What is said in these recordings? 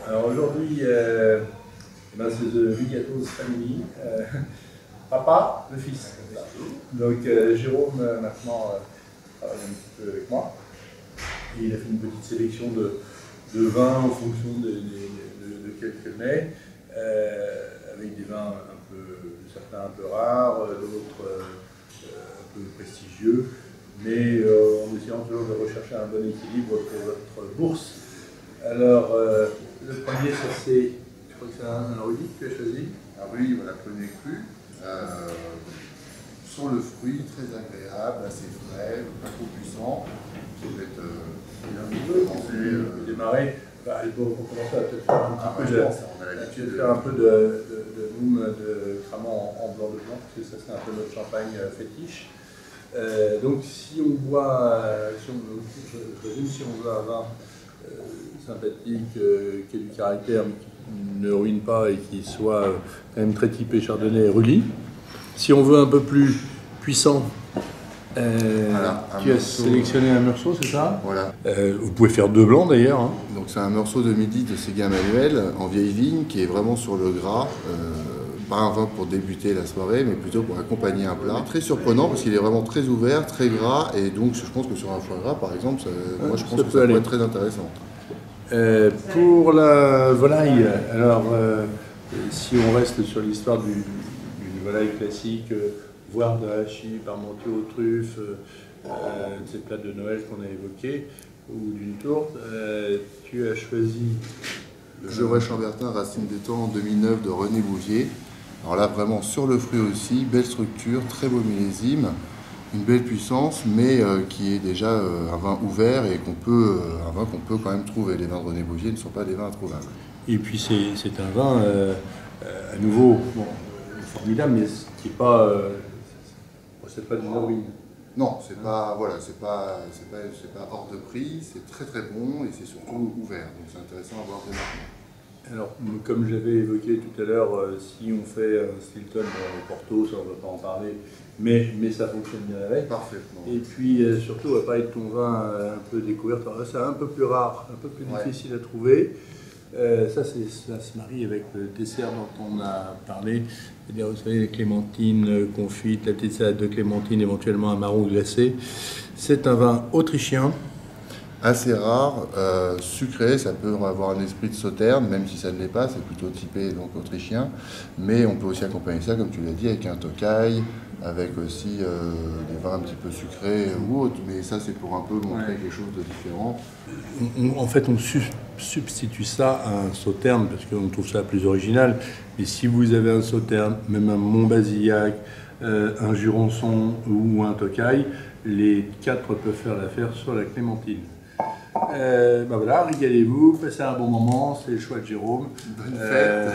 Alors aujourd'hui, c'est The Vigatos Family. Papa, le fils. Donc Jérôme maintenant travaille un petit peu avec moi. Et il a fait une petite sélection de vins en fonction de quelques mets, avec des vins certains un peu rares, d'autres un peu prestigieux, mais en essayant toujours de rechercher un bon équilibre pour votre bourse. Alors, le premier, ça c'est, je crois que c'est un Rudy que tu as choisi. Un Rudy, voilà, Clonné cru, sur le fruit, très agréable, assez frais, pas trop puissant. Ça peut être démarrer. Pour commencer à peut-être faire un peu de boum de cramant en blanc de blanc, parce que ça c'est un peu notre champagne fétiche. Donc si on boit, si on veut un vin sympathique, qui ait du caractère, mais qui ne ruine pas et qui soit quand même très typé Chardonnay et Ruly. Si on veut un peu plus puissant, voilà, tu as sélectionné un Meursault, c'est ça? Voilà. Vous pouvez faire deux blancs d'ailleurs. Hein. Donc c'est un Meursault de midi de Séguin Manuel en vieille vigne qui est vraiment sur le gras. Pas un vin pour débuter la soirée, mais plutôt pour accompagner un plat. Très surprenant parce qu'il est vraiment très ouvert, très gras, et donc je pense que sur un foie gras par exemple, moi je pense que ça peut être très intéressant. Pour la volaille, alors si on reste sur l'histoire d'une volaille classique, voire de hachis, parmentier aux truffes, ces plats de Noël qu'on a évoqués, ou d'une tourte, tu as choisi le Gevrey Chambertin Racine des Temps en 2009 de René Bouvier. Alors là vraiment sur le fruit aussi, belle structure, très beau millésime, une belle puissance, mais qui est déjà un vin ouvert et un vin qu'on peut quand même trouver. Les vins de René Bouvier ne sont pas des vins introuvables. Et puis c'est un vin à nouveau formidable, mais qui n'est pas, c'est pas du Norwin. Non, c'est pas, voilà, c'est pas hors de prix, c'est très très bon et c'est surtout ouvert, donc c'est intéressant à voir dès maintenant. Alors, comme j'avais évoqué tout à l'heure, si on fait un Stilton au Porto, ça on ne va pas en parler, mais ça fonctionne bien avec. Parfaitement. Et puis surtout, on va parler de ton vin un peu découvert, c'est un peu plus rare, un peu plus difficile à trouver. Ça se marie avec le dessert dont on a parlé, c'est-à-dire vous savez les clémentines confites, la petite salade de clémentine, éventuellement un marron glacé. C'est un vin autrichien. Assez rare, sucré, ça peut avoir un esprit de sauterne, même si ça ne l'est pas, c'est plutôt typé donc autrichien. Mais on peut aussi accompagner ça, comme tu l'as dit, avec un tokai, avec aussi des vins un petit peu sucrés ou autres. Mais ça, c'est pour un peu montrer quelque chose de différent. En fait, on substitue ça à un sauterne, parce qu'on trouve ça plus original. Mais si vous avez un sauterne, même un Montbazillac, un Jurançon ou un tokai, les quatre peuvent faire l'affaire sur la clémentine. Voilà, régalez-vous, passez un bon moment, c'est le choix de Jérôme. Bonne fête.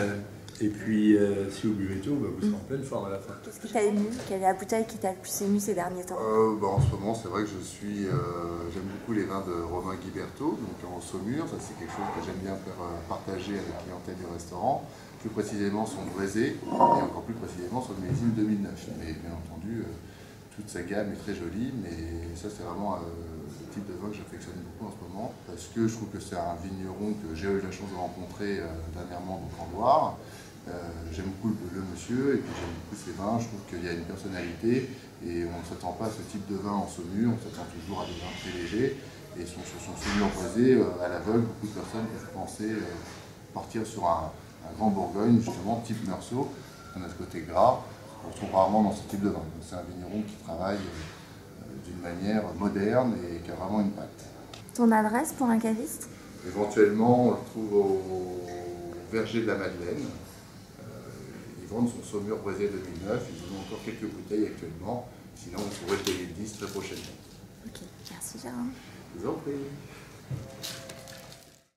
Et puis, si vous buvez tout, vous serez en pleine forme à la fin. Qu'est-ce qui t'a ému? Quelle est la bouteille qui t'a le plus ému ces derniers temps? En ce moment, c'est vrai que j'aime beaucoup les vins de Romain Guiberto, donc en Saumur. Ça, c'est quelque chose que j'aime bien faire partager avec la clientèle du restaurant. Plus précisément son Brézé, et encore plus précisément son millésime 2009. Mais bien entendu, toute sa gamme est très jolie, mais ça, c'est vraiment le type de vin que j'affectionne beaucoup en ce moment, parce que je trouve que c'est un vigneron que j'ai eu la chance de rencontrer dernièrement donc en Loire. J'aime beaucoup le monsieur, et puis j'aime beaucoup ses vins. Je trouve qu'il y a une personnalité, et on ne s'attend pas à ce type de vin en Saumur, on s'attend toujours à des vins très légers. Et sur son Saumur Brézé, à l'aveugle, beaucoup de personnes peuvent penser partir sur un grand Bourgogne, justement, type Meursault. On a ce côté gras, on retrouve rarement dans ce type de vin. C'est un vigneron qui travaille d'une manière moderne et qui a vraiment une patte. Ton adresse pour un caviste? Éventuellement, on le trouve au Verger de la Madeleine. Ils vendent son Saumur Brézé 2009, ils ont encore quelques bouteilles actuellement. Sinon, vous pourrez payer le 10 très prochainement. Ok, merci Jérôme. Je vous en prie.